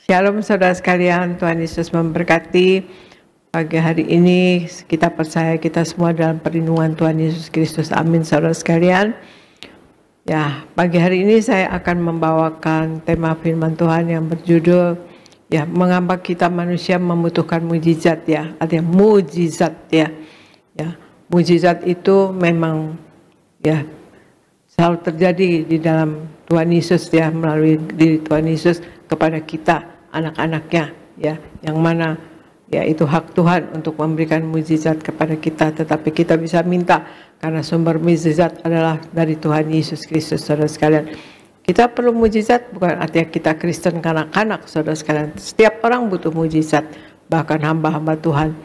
Shalom saudara sekalian, Tuhan Yesus memberkati. Pagi hari ini kita percaya kita semua dalam perlindungan Tuhan Yesus Kristus. Amin saudara sekalian. Ya, pagi hari ini saya akan membawakan tema firman Tuhan yang berjudul mengapa kita manusia membutuhkan mujizat ya. Artinya mujizat ya. Ya, mujizat itu memang ya selalu terjadi di dalam Tuhan Yesus ya, melalui diri Tuhan Yesus kepada kita anak-anaknya ya, yang mana ya itu hak Tuhan untuk memberikan mujizat kepada kita, tetapi kita bisa minta karena sumber mujizat adalah dari Tuhan Yesus Kristus. Saudara sekalian, kita perlu mujizat bukan artinya kita Kristen kanak-kanak. Saudara sekalian, setiap orang butuh mujizat, bahkan hamba-hamba Tuhan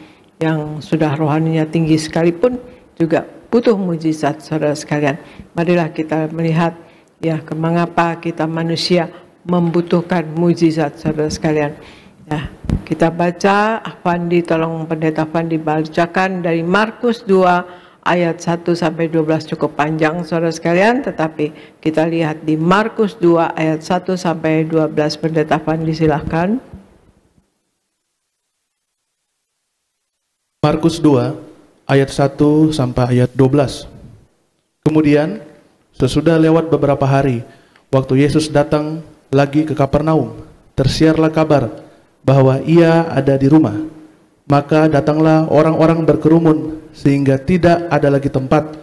yang sudah rohaninya tinggi sekalipun juga butuh mujizat. Saudara sekalian, marilah kita melihat ya mengapa kita manusia membutuhkan mujizat. Saudara sekalian, ya kita baca. Fandi, tolong pendeta Fandi bacakan dari Markus 2 ayat 1 sampai 12, cukup panjang saudara sekalian, tetapi kita lihat di Markus 2 ayat 1 sampai 12. Pendeta Fandi silahkan. Markus 2 ayat 1 sampai ayat 12. Kemudian sesudah lewat beberapa hari, waktu Yesus datang lagi ke Kapernaum, tersiarlah kabar bahwa ia ada di rumah. Maka datanglah orang-orang berkerumun sehingga tidak ada lagi tempat,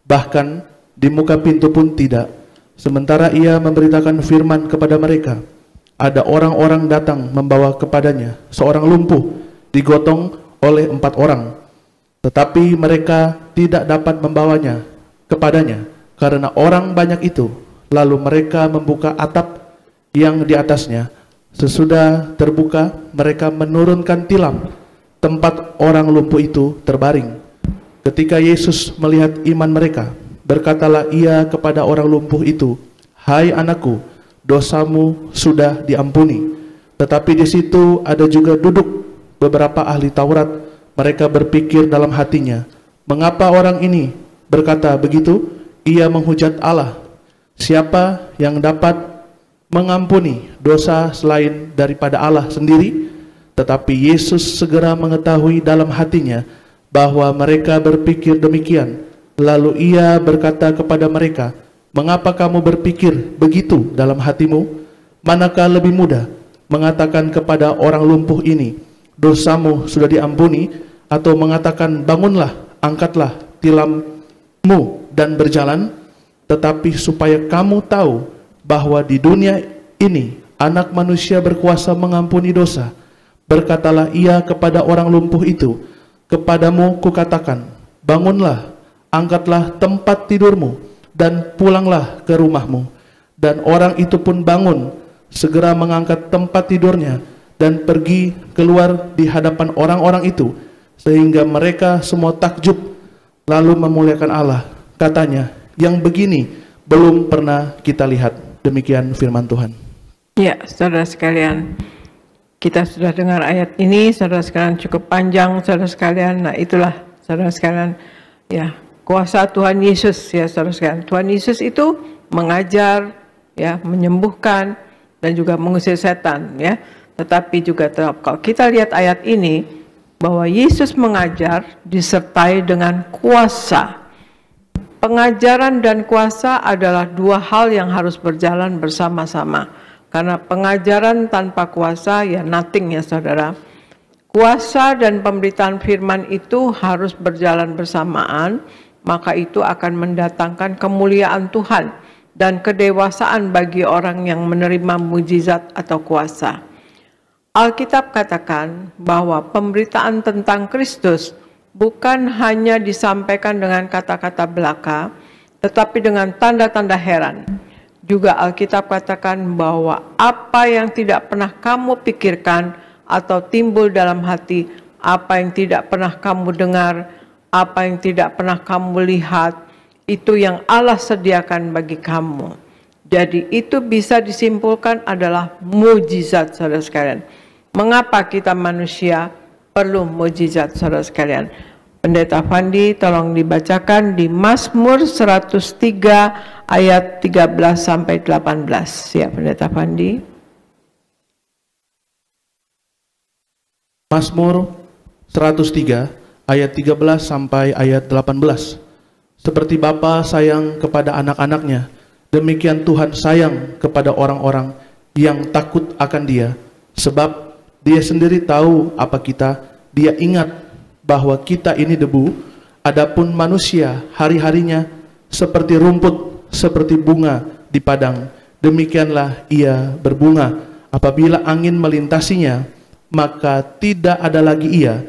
bahkan di muka pintu pun tidak. Sementara ia memberitakan firman kepada mereka, ada orang-orang datang membawa kepadanya seorang lumpuh digotong oleh 4 orang. Tetapi mereka tidak dapat membawanya kepadanya karena orang banyak itu. Lalu mereka membuka atap yang di atasnya. Sesudah terbuka, mereka menurunkan tilam tempat orang lumpuh itu terbaring. Ketika Yesus melihat iman mereka, berkatalah ia kepada orang lumpuh itu, "Hai anakku, dosamu sudah diampuni." Tetapi di situ ada juga duduk beberapa ahli Taurat. Mereka berpikir dalam hatinya, "Mengapa orang ini berkata begitu? Ia menghujat Allah. Siapa yang dapat mengampuni dosa selain daripada Allah sendiri?" Tetapi Yesus segera mengetahui dalam hatinya bahwa mereka berpikir demikian. Lalu ia berkata kepada mereka, "Mengapa kamu berpikir begitu dalam hatimu? Manakah lebih mudah mengatakan kepada orang lumpuh ini, 'Dosamu sudah diampuni,' atau mengatakan, 'Bangunlah, angkatlah tilammu dan berjalan'? Tetapi supaya kamu tahu bahwa di dunia ini Anak Manusia berkuasa mengampuni dosa, berkatalah ia kepada orang lumpuh itu, 'Kepadamu kukatakan, bangunlah, angkatlah tempat tidurmu, dan pulanglah ke rumahmu.' Dan orang itu pun bangun, segera mengangkat tempat tidurnya, dan pergi keluar di hadapan orang-orang itu, sehingga mereka semua takjub, lalu memuliakan Allah. Katanya, 'Yang begini belum pernah kita lihat.'" Demikian firman Tuhan. Ya, saudara sekalian, kita sudah dengar ayat ini, saudara sekalian, cukup panjang, saudara sekalian. Nah, itulah saudara sekalian, ya, kuasa Tuhan Yesus ya, saudara sekalian. Tuhan Yesus itu mengajar, ya, menyembuhkan dan juga mengusir setan, ya. Tetapi juga kalau kita lihat ayat ini, bahwa Yesus mengajar disertai dengan kuasa. Pengajaran dan kuasa adalah dua hal yang harus berjalan bersama-sama. Karena pengajaran tanpa kuasa ya nothing ya saudara. Kuasa dan pemberitaan firman itu harus berjalan bersamaan, maka itu akan mendatangkan kemuliaan Tuhan dan kedewasaan bagi orang yang menerima mujizat atau kuasa. Alkitab katakan bahwa pemberitaan tentang Kristus bukan hanya disampaikan dengan kata-kata belaka, tetapi dengan tanda-tanda heran. Juga Alkitab katakan bahwa apa yang tidak pernah kamu pikirkan atau timbul dalam hati, apa yang tidak pernah kamu dengar, apa yang tidak pernah kamu lihat, itu yang Allah sediakan bagi kamu. Jadi itu bisa disimpulkan adalah mujizat, saudara sekalian. Mengapa kita manusia perlu mujizat, saudara sekalian? Pendeta Fandi tolong dibacakan di Mazmur 103 ayat 13 sampai 18. Ya, Pendeta Fandi. Mazmur 103 ayat 13 sampai ayat 18. Seperti Bapa sayang kepada anak-anaknya, demikian Tuhan sayang kepada orang-orang yang takut akan Dia. Sebab Dia sendiri tahu apa kita, Dia ingat bahwa kita ini debu. Adapun manusia hari-harinya seperti rumput, seperti bunga di padang. Demikianlah ia berbunga. Apabila angin melintasinya, maka tidak ada lagi ia,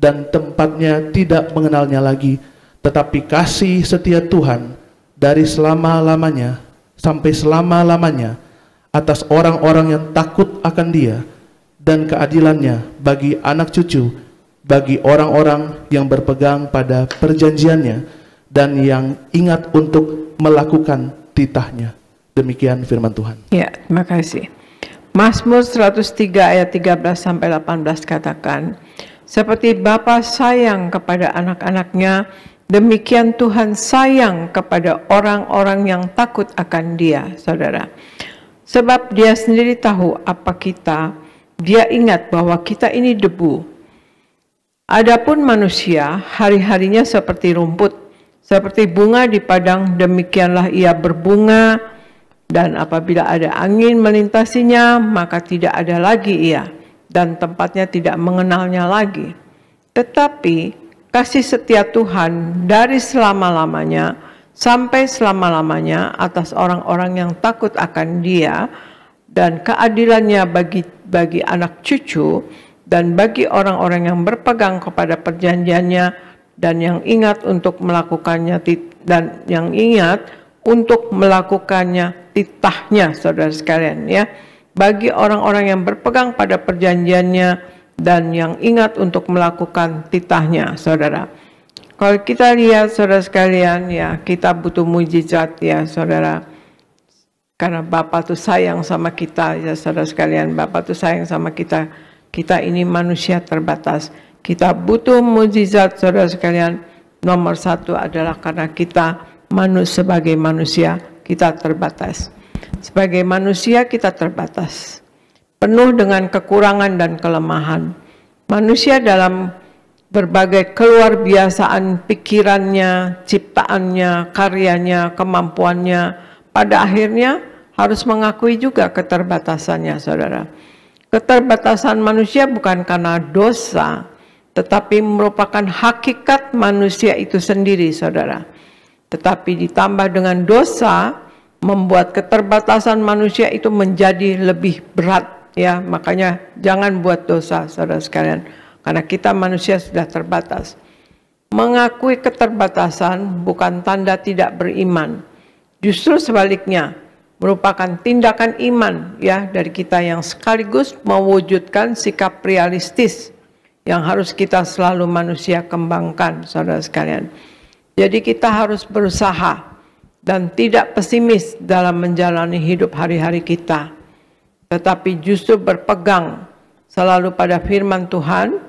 dan tempatnya tidak mengenalnya lagi. Tetapi kasih setia Tuhan dari selama-lamanya sampai selama-lamanya atas orang-orang yang takut akan Dia, dan keadilannya bagi anak cucu, bagi orang-orang yang berpegang pada perjanjiannya dan yang ingat untuk melakukan titahnya. Demikian firman Tuhan. Ya, terima kasih. Mazmur 103 ayat 13 sampai 18 katakan, seperti Bapa sayang kepada anak-anaknya, demikian Tuhan sayang kepada orang-orang yang takut akan Dia, saudara. Sebab Dia sendiri tahu apa kita, Dia ingat bahwa kita ini debu. Adapun manusia hari-harinya seperti rumput, seperti bunga di padang, demikianlah ia berbunga, dan apabila ada angin melintasinya, maka tidak ada lagi ia, dan tempatnya tidak mengenalnya lagi. Tetapi kasih setia Tuhan dari selama-lamanya sampai selama-lamanya atas orang-orang yang takut akan Dia, dan keadilannya bagi anak cucu, dan bagi orang-orang yang berpegang kepada perjanjiannya dan yang ingat untuk melakukannya titahnya, saudara sekalian, ya. Bagi orang-orang yang berpegang pada perjanjiannya dan yang ingat untuk melakukan titahnya, saudara. Kalau kita lihat, saudara sekalian, ya, kita butuh mujizat, ya, saudara. Karena Bapa tuh sayang sama kita, ya, saudara sekalian. Bapa tuh sayang sama kita. Kita ini manusia terbatas. Kita butuh mujizat, saudara sekalian. Nomor satu adalah karena kita sebagai manusia, kita terbatas. Sebagai manusia kita terbatas. Penuh dengan kekurangan dan kelemahan. Manusia dalam berbagai keluar biasaan pikirannya, ciptaannya, karyanya, kemampuannya, pada akhirnya harus mengakui juga keterbatasannya, saudara. Keterbatasan manusia bukan karena dosa, tetapi merupakan hakikat manusia itu sendiri, saudara. Tetapi ditambah dengan dosa, membuat keterbatasan manusia itu menjadi lebih berat, ya. Makanya jangan buat dosa, saudara sekalian, karena kita manusia sudah terbatas. Mengakui keterbatasan bukan tanda tidak beriman, justru sebaliknya, merupakan tindakan iman, ya, dari kita yang sekaligus mewujudkan sikap realistis yang harus kita selalu manusia kembangkan, saudara sekalian. Jadi kita harus berusaha dan tidak pesimis dalam menjalani hidup hari-hari kita, tetapi justru berpegang selalu pada firman Tuhan,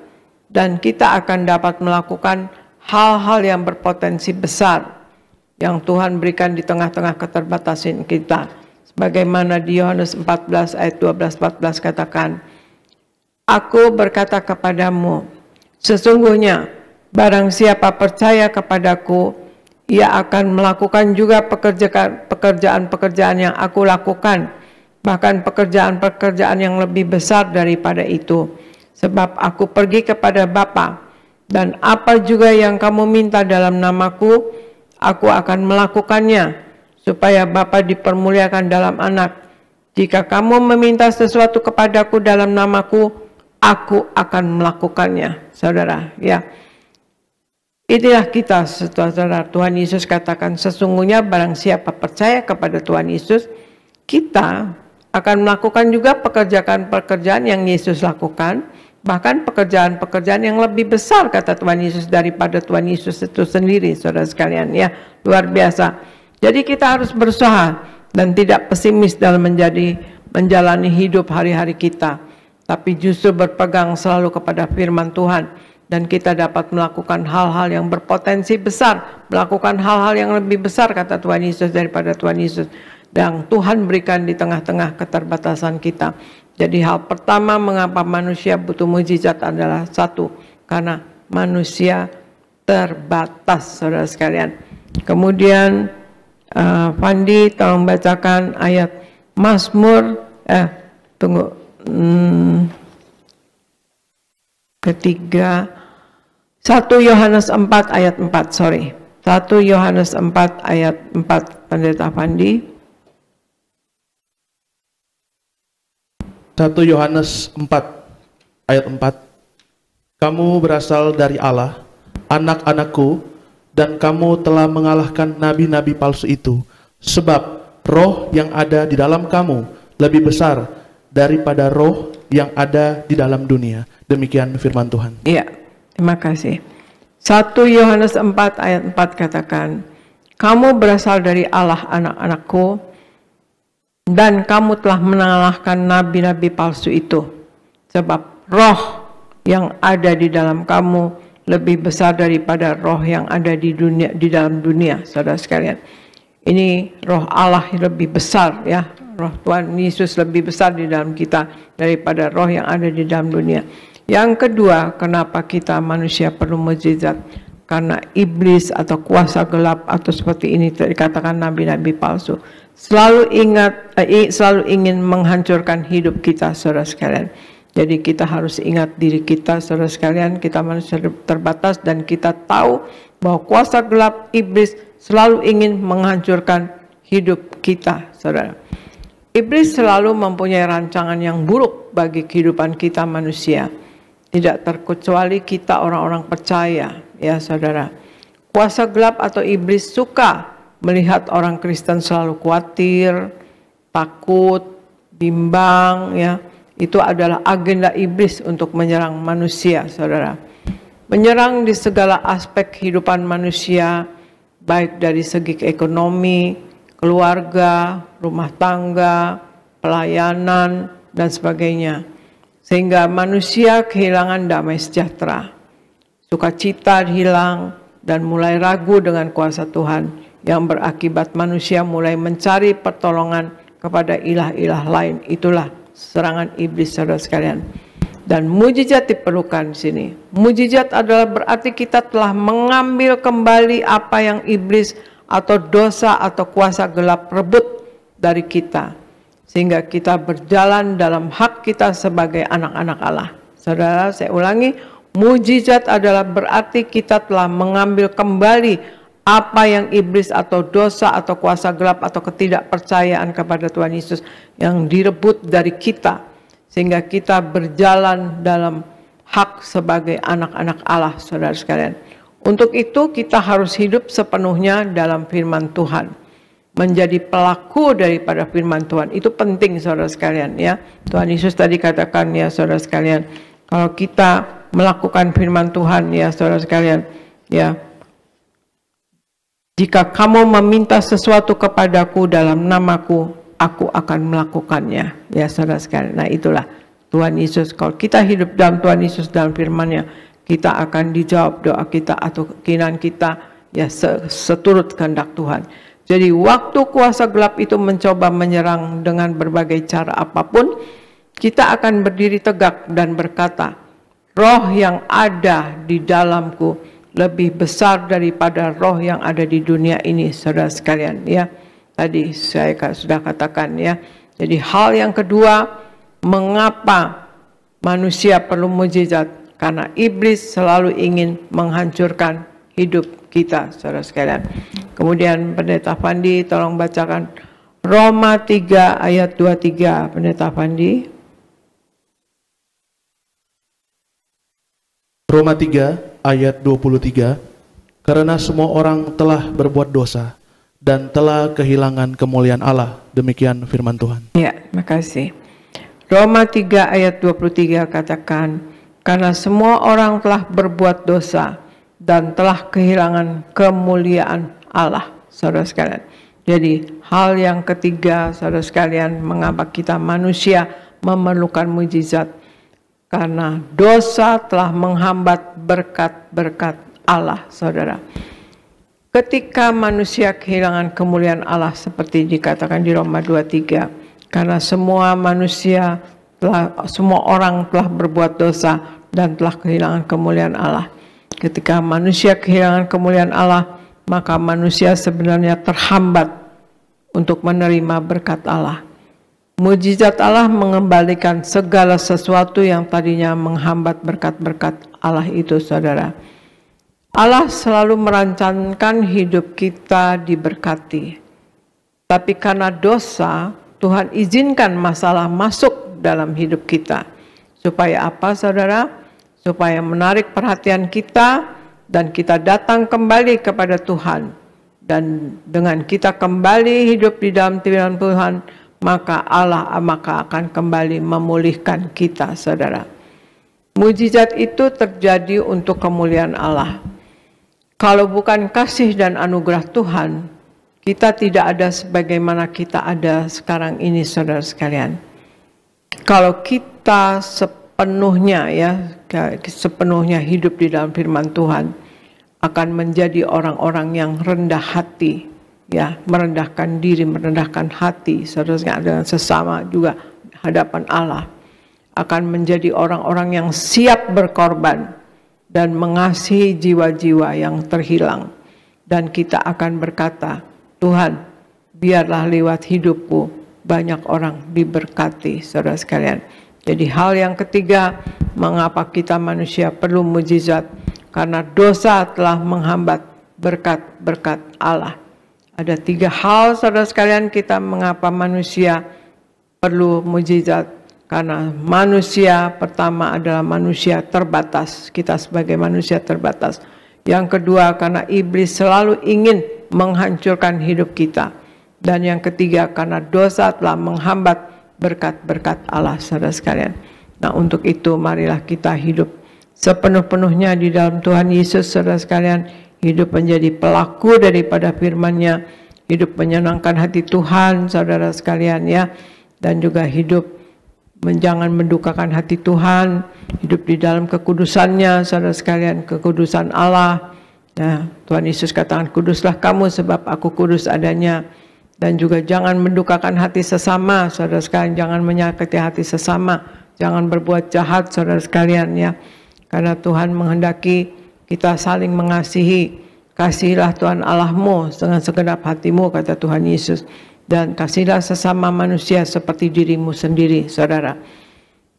dan kita akan dapat melakukan hal-hal yang berpotensi besar yang Tuhan berikan di tengah-tengah keterbatasan kita. Sebagaimana di Yohanes 14 ayat 12-14 katakan, Aku berkata kepadamu, sesungguhnya barang siapa percaya kepadaku, ia akan melakukan juga pekerjaan-pekerjaan yang aku lakukan, bahkan pekerjaan-pekerjaan yang lebih besar daripada itu. Sebab aku pergi kepada Bapa, dan apa juga yang kamu minta dalam namaku, aku akan melakukannya, supaya Bapa dipermuliakan dalam Anak. Jika kamu meminta sesuatu kepadaku dalam namaku, aku akan melakukannya, saudara. Ya, inilah kita, saudara. Tuhan Yesus katakan, sesungguhnya barang siapa percaya kepada Tuhan Yesus, kita akan melakukan juga pekerjaan-pekerjaan yang Yesus lakukan, bahkan pekerjaan-pekerjaan yang lebih besar, kata Tuhan Yesus, daripada Tuhan Yesus itu sendiri, saudara sekalian. Ya, luar biasa. Jadi kita harus berusaha dan tidak pesimis dalam menjalani hidup hari-hari kita, tapi justru berpegang selalu kepada firman Tuhan, dan kita dapat melakukan hal-hal yang berpotensi besar, melakukan hal-hal yang lebih besar, kata Tuhan Yesus, daripada Tuhan Yesus, yang Tuhan berikan di tengah-tengah keterbatasan kita. Jadi hal pertama mengapa manusia butuh mujizat adalah satu, karena manusia terbatas, saudara sekalian. Kemudian Fandi tolong bacakan ayat Mazmur ketiga, 1 Yohanes 4 ayat 4, 1 Yohanes 4 ayat 4, Pendeta Fandi. 1 Yohanes 4 ayat 4. Kamu berasal dari Allah, anak-anakku, dan kamu telah mengalahkan nabi-nabi palsu itu, sebab roh yang ada di dalam kamu lebih besar daripada roh yang ada di dalam dunia. Demikian firman Tuhan. Iya, terima kasih. 1 Yohanes 4 ayat 4 katakan, kamu berasal dari Allah, anak-anakku, dan kamu telah mengalahkan nabi-nabi palsu itu, sebab roh yang ada di dalam kamu lebih besar daripada roh yang ada di dunia, di dalam dunia, saudara sekalian. Ini roh Allah lebih besar, ya, roh Tuhan Yesus lebih besar di dalam kita daripada roh yang ada di dalam dunia. Yang kedua, kenapa kita manusia perlu mukjizat? Karena iblis atau kuasa gelap atau seperti ini dikatakan nabi-nabi palsu selalu ingin menghancurkan hidup kita, saudara sekalian. Jadi kita harus ingat diri kita, saudara sekalian, kita manusia terbatas dan kita tahu bahwa kuasa gelap iblis selalu ingin menghancurkan hidup kita, saudara. Iblis selalu mempunyai rancangan yang buruk bagi kehidupan kita manusia. Tidak terkecuali kita orang-orang percaya, ya saudara. Kuasa gelap atau iblis suka melihat orang Kristen selalu khawatir, takut, bimbang, ya. Itu adalah agenda iblis untuk menyerang manusia, saudara. Menyerang di segala aspek kehidupan manusia, baik dari segi ekonomi, keluarga, rumah tangga, pelayanan, dan sebagainya. Sehingga manusia kehilangan damai sejahtera. Sukacita hilang dan mulai ragu dengan kuasa Tuhan, yang berakibat manusia mulai mencari pertolongan kepada ilah-ilah lain. Itulah serangan iblis, saudara sekalian. Dan mujizat diperlukan di sini. Mujizat adalah berarti kita telah mengambil kembali apa yang iblis atau dosa atau kuasa gelap rebut dari kita, sehingga kita berjalan dalam hak kita sebagai anak-anak Allah. Saudara, saya ulangi, mujizat adalah berarti kita telah mengambil kembali apa yang iblis atau dosa atau kuasa gelap atau ketidakpercayaan kepada Tuhan Yesus yang direbut dari kita, sehingga kita berjalan dalam hak sebagai anak-anak Allah, saudara sekalian. Untuk itu kita harus hidup sepenuhnya dalam firman Tuhan, menjadi pelaku daripada firman Tuhan. Itu penting, saudara sekalian, ya. Tuhan Yesus tadi katakan, ya saudara sekalian, kalau kita melakukan firman Tuhan, ya saudara sekalian, ya, jika kamu meminta sesuatu kepadaku dalam namaku, aku akan melakukannya, ya saudara sekalian. Nah, itulah Tuhan Yesus. Kalau kita hidup dalam Tuhan Yesus, dalam firman-Nya, kita akan dijawab doa kita atau keinginan kita, ya, seturut kehendak Tuhan. Jadi waktu kuasa gelap itu mencoba menyerang dengan berbagai cara apapun, kita akan berdiri tegak dan berkata, roh yang ada di dalamku lebih besar daripada roh yang ada di dunia ini, saudara sekalian, ya. Tadi saya sudah katakan, ya. Jadi hal yang kedua, mengapa manusia perlu mujizat? Karena iblis selalu ingin menghancurkan hidup kita, saudara sekalian. Kemudian Pendeta Fandi tolong bacakan Roma 3 ayat 23, Pendeta Fandi. Roma 3 ayat 23, karena semua orang telah berbuat dosa dan telah kehilangan kemuliaan Allah. Demikian firman Tuhan. Ya, terima kasih. Roma 3 ayat 23 katakan, karena semua orang telah berbuat dosa dan telah kehilangan kemuliaan Allah, saudara sekalian. Jadi hal yang ketiga, saudara sekalian, mengapa kita manusia memerlukan mujizat? Karena dosa telah menghambat berkat-berkat Allah, saudara. Ketika manusia kehilangan kemuliaan Allah seperti dikatakan di Roma 2:3, karena semua manusia semua orang telah berbuat dosa dan telah kehilangan kemuliaan Allah. Ketika manusia kehilangan kemuliaan Allah, maka manusia sebenarnya terhambat untuk menerima berkat Allah. Mujizat Allah mengembalikan segala sesuatu yang tadinya menghambat berkat-berkat Allah itu, saudara. Allah selalu merancangkan hidup kita diberkati. Tapi karena dosa, Tuhan izinkan masalah masuk dalam hidup kita. Supaya apa, saudara? Supaya menarik perhatian kita dan kita datang kembali kepada Tuhan. Dan dengan kita kembali hidup di dalam firman Tuhan, maka Allah akan kembali memulihkan kita, saudara. Mujizat itu terjadi untuk kemuliaan Allah. Kalau bukan kasih dan anugerah Tuhan, kita tidak ada sebagaimana kita ada sekarang ini, saudara sekalian. Kalau kita sepenuhnya hidup di dalam firman Tuhan, akan menjadi orang-orang yang rendah hati, ya, merendahkan diri, merendahkan hati, saudara, dengan sesama juga hadapan Allah. Akan menjadi orang-orang yang siap berkorban dan mengasihi jiwa-jiwa yang terhilang. Dan kita akan berkata, Tuhan, biarlah lewat hidupku banyak orang diberkati, saudara sekalian. Jadi hal yang ketiga, mengapa kita manusia perlu mujizat? Karena dosa telah menghambat berkat-berkat Allah. Ada 3 hal, saudara sekalian, kita mengapa manusia perlu mujizat. Karena manusia pertama adalah manusia terbatas. Kita sebagai manusia terbatas. Yang kedua, karena iblis selalu ingin menghancurkan hidup kita. Dan yang ketiga, karena dosa telah menghambat berkat-berkat Allah, saudara sekalian. Nah, untuk itu marilah kita hidup sepenuh-penuhnya di dalam Tuhan Yesus, saudara sekalian. Hidup menjadi pelaku daripada firman-Nya, hidup menyenangkan hati Tuhan, saudara sekalian, ya. Dan juga hidup jangan mendukakan hati Tuhan, hidup di dalam kekudusannya, saudara sekalian, kekudusan Allah. Nah, Tuhan Yesus katakan, kuduslah kamu sebab aku kudus adanya. Dan juga jangan mendukakan hati sesama, saudara sekalian, jangan menyakiti hati sesama, jangan berbuat jahat, saudara sekalian, ya. Karena Tuhan menghendaki kita saling mengasihi. Kasihilah Tuhan Allahmu dengan segenap hatimu, kata Tuhan Yesus. Dan kasihlah sesama manusia seperti dirimu sendiri, saudara.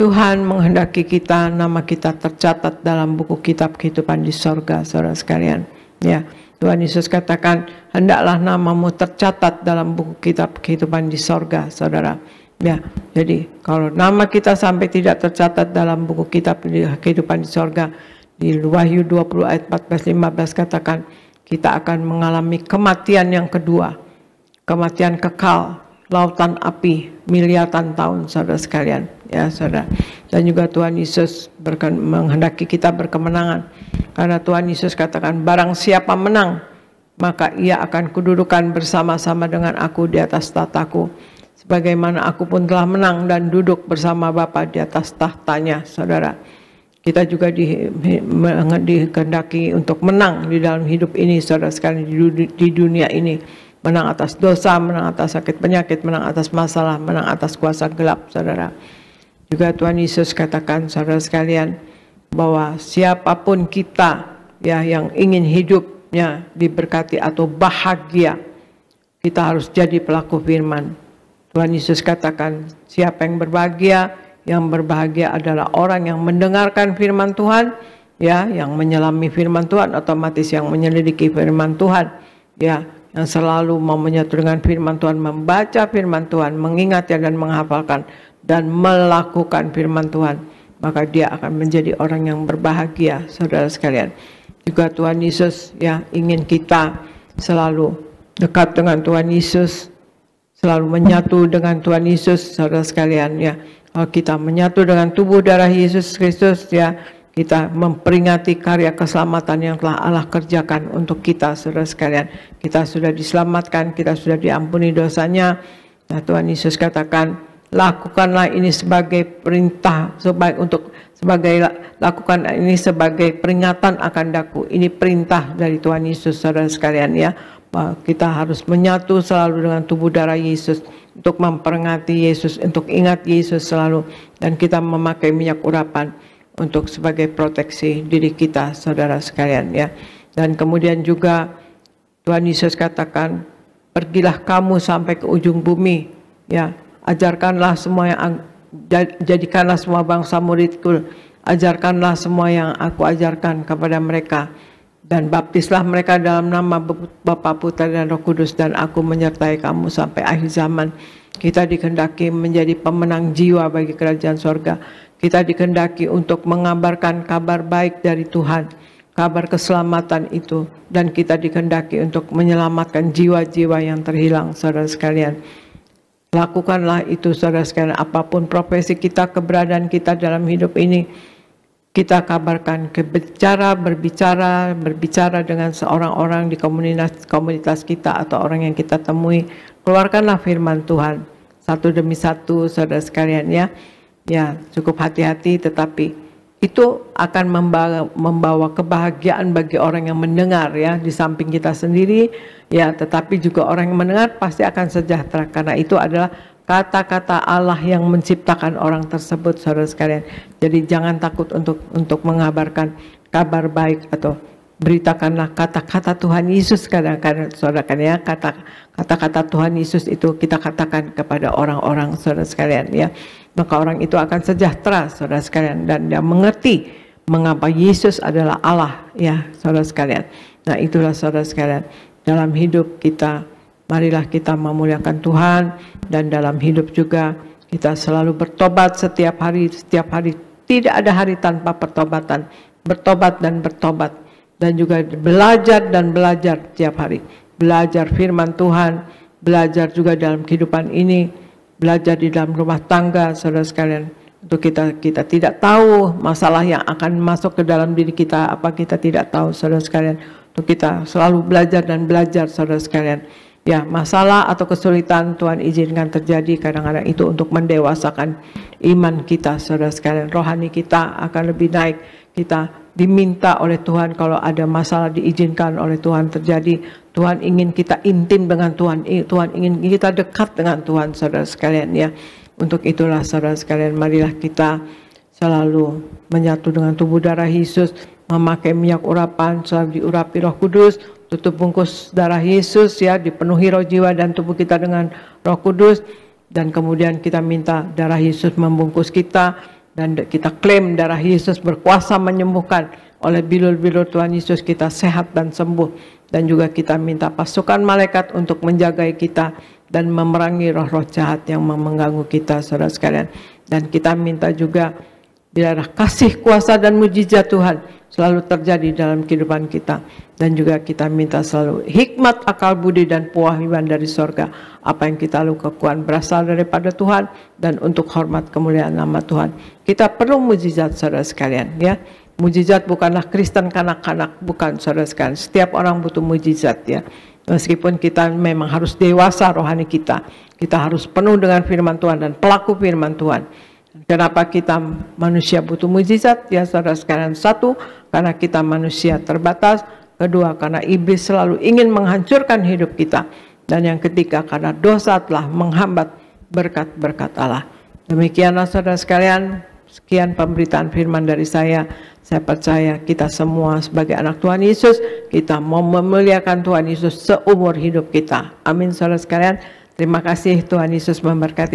Tuhan menghendaki kita, nama kita tercatat dalam buku kitab kehidupan di sorga, saudara sekalian. Ya, Tuhan Yesus katakan, hendaklah namamu tercatat dalam buku kitab kehidupan di sorga, saudara. Ya, jadi kalau nama kita sampai tidak tercatat dalam buku kitab kehidupan di sorga, di Wahyu 20 ayat 14-15 katakan, kita akan mengalami kematian yang kedua. Kematian kekal, lautan api, miliaran tahun, saudara sekalian, ya saudara. Dan juga Tuhan Yesus menghendaki kita berkemenangan. Karena Tuhan Yesus katakan, barang siapa menang, maka ia akan kududukan bersama-sama dengan aku di atas tahtaku. Sebagaimana aku pun telah menang dan duduk bersama Bapa di atas tahtanya, saudara. Kita juga dikehendaki untuk menang di dalam hidup ini, saudara sekalian, di dunia ini. Menang atas dosa, menang atas sakit penyakit, menang atas masalah, menang atas kuasa gelap, saudara. Juga Tuhan Yesus katakan, saudara sekalian, bahwa siapapun kita, ya, yang ingin hidupnya diberkati atau bahagia, kita harus jadi pelaku firman. Tuhan Yesus katakan, siapa yang berbahagia adalah orang yang mendengarkan firman Tuhan, ya, yang menyelami firman Tuhan, otomatis yang menyelidiki firman Tuhan, ya, yang selalu mau menyatu dengan firman Tuhan, membaca firman Tuhan, mengingatnya dan menghafalkan, dan melakukan firman Tuhan, maka dia akan menjadi orang yang berbahagia, saudara sekalian. Juga Tuhan Yesus, ya, ingin kita selalu dekat dengan Tuhan Yesus, selalu menyatu dengan Tuhan Yesus, saudara sekalian, ya. Kalau kita menyatu dengan tubuh darah Yesus Kristus, ya, kita memperingati karya keselamatan yang telah Allah kerjakan untuk kita, saudara sekalian. Kita sudah diselamatkan, kita sudah diampuni dosanya. Nah, Tuhan Yesus katakan, lakukanlah ini sebagai perintah, lakukan ini sebagai peringatan akan daku. Ini perintah dari Tuhan Yesus, saudara sekalian, ya. Kita harus menyatu selalu dengan tubuh darah Yesus. untuk memperingati Yesus, untuk ingat Yesus selalu, dan kita memakai minyak urapan untuk sebagai proteksi diri kita, saudara sekalian ya. Dan kemudian juga Tuhan Yesus katakan, pergilah kamu sampai ke ujung bumi, ya, ajarkanlah semua yang jadikanlah semua bangsa muridku, ajarkanlah semua yang aku ajarkan kepada mereka, dan baptislah mereka dalam nama Bapa, Putra dan Roh Kudus, dan aku menyertai kamu sampai akhir zaman. Kita dikehendaki menjadi pemenang jiwa bagi kerajaan sorga. Kita dikehendaki untuk mengabarkan kabar baik dari Tuhan, kabar keselamatan itu, dan kita dikehendaki untuk menyelamatkan jiwa-jiwa yang terhilang, saudara sekalian. Lakukanlah itu, saudara sekalian. Apapun profesi kita, keberadaan kita dalam hidup ini, kita kabarkan, berbicara dengan seorang-orang di komunitas kita atau orang yang kita temui. Keluarkanlah firman Tuhan satu demi satu, saudara sekalian ya. Ya, cukup hati-hati, tetapi itu akan membawa kebahagiaan bagi orang yang mendengar ya, di samping kita sendiri ya, tetapi juga orang yang mendengar pasti akan sejahtera, karena itu adalah kata-kata Allah yang menciptakan orang tersebut, saudara sekalian. Jadi jangan takut untuk mengabarkan kabar baik, atau beritakanlah kata-kata Tuhan Yesus. Kadang-kadang saudara ya, kata-kata Tuhan Yesus itu kita katakan kepada orang-orang, saudara sekalian ya. Maka orang itu akan sejahtera, saudara sekalian, dan dia mengerti mengapa Yesus adalah Allah ya, saudara sekalian. Nah, itulah saudara sekalian, dalam hidup kita marilah kita memuliakan Tuhan, dan dalam hidup juga kita selalu bertobat setiap hari. Tidak ada hari tanpa pertobatan. Bertobat dan bertobat, dan juga belajar dan belajar tiap hari. Belajar firman Tuhan, belajar juga dalam kehidupan ini, belajar di dalam rumah tangga, saudara sekalian. Untuk kita tidak tahu masalah yang akan masuk ke dalam diri kita, apa kita tidak tahu, saudara sekalian. Untuk kita selalu belajar dan belajar, saudara sekalian. Ya, masalah atau kesulitan Tuhan izinkan terjadi kadang-kadang itu untuk mendewasakan iman kita, saudara sekalian. Rohani kita akan lebih naik. Kita diminta oleh Tuhan, kalau ada masalah diizinkan oleh Tuhan terjadi. Tuhan ingin kita intim dengan Tuhan. Tuhan ingin kita dekat dengan Tuhan, saudara sekalian ya. Untuk itulah, saudara sekalian, marilah kita selalu menyatu dengan tubuh darah Yesus, memakai minyak urapan, selalu diurapi Roh Kudus, tutup bungkus darah Yesus ya, dipenuhi roh, jiwa dan tubuh kita dengan Roh Kudus, dan kemudian kita minta darah Yesus membungkus kita, dan kita klaim darah Yesus berkuasa menyembuhkan. Oleh bilur-bilur Tuhan Yesus kita sehat dan sembuh. Dan juga kita minta pasukan malaikat untuk menjaga kita dan memerangi roh-roh jahat yang mengganggu kita, saudara sekalian. Dan kita minta juga biarlah kasih, kuasa dan mujizat Tuhan selalu terjadi dalam kehidupan kita. Dan juga kita minta selalu hikmat, akal budi dan pewahyu dari sorga. Apa yang kita lakukan berasal daripada Tuhan, dan untuk hormat kemuliaan nama Tuhan. Kita perlu mujizat, saudara sekalian ya. Mujizat bukanlah Kristen kanak-kanak, bukan, saudara sekalian. Setiap orang butuh mujizat ya. Meskipun kita memang harus dewasa rohani kita harus penuh dengan firman Tuhan dan pelaku firman Tuhan. Kenapa kita manusia butuh mujizat ya, saudara sekalian? Satu, karena kita manusia terbatas. Kedua, karena iblis selalu ingin menghancurkan hidup kita. Dan yang ketiga, karena dosa telah menghambat berkat-berkat Allah. Demikianlah, saudara sekalian, sekian pemberitaan firman dari saya. Saya percaya kita semua sebagai anak Tuhan Yesus, kita mau memuliakan Tuhan Yesus seumur hidup kita. Amin, saudara sekalian. Terima kasih, Tuhan Yesus memberkati.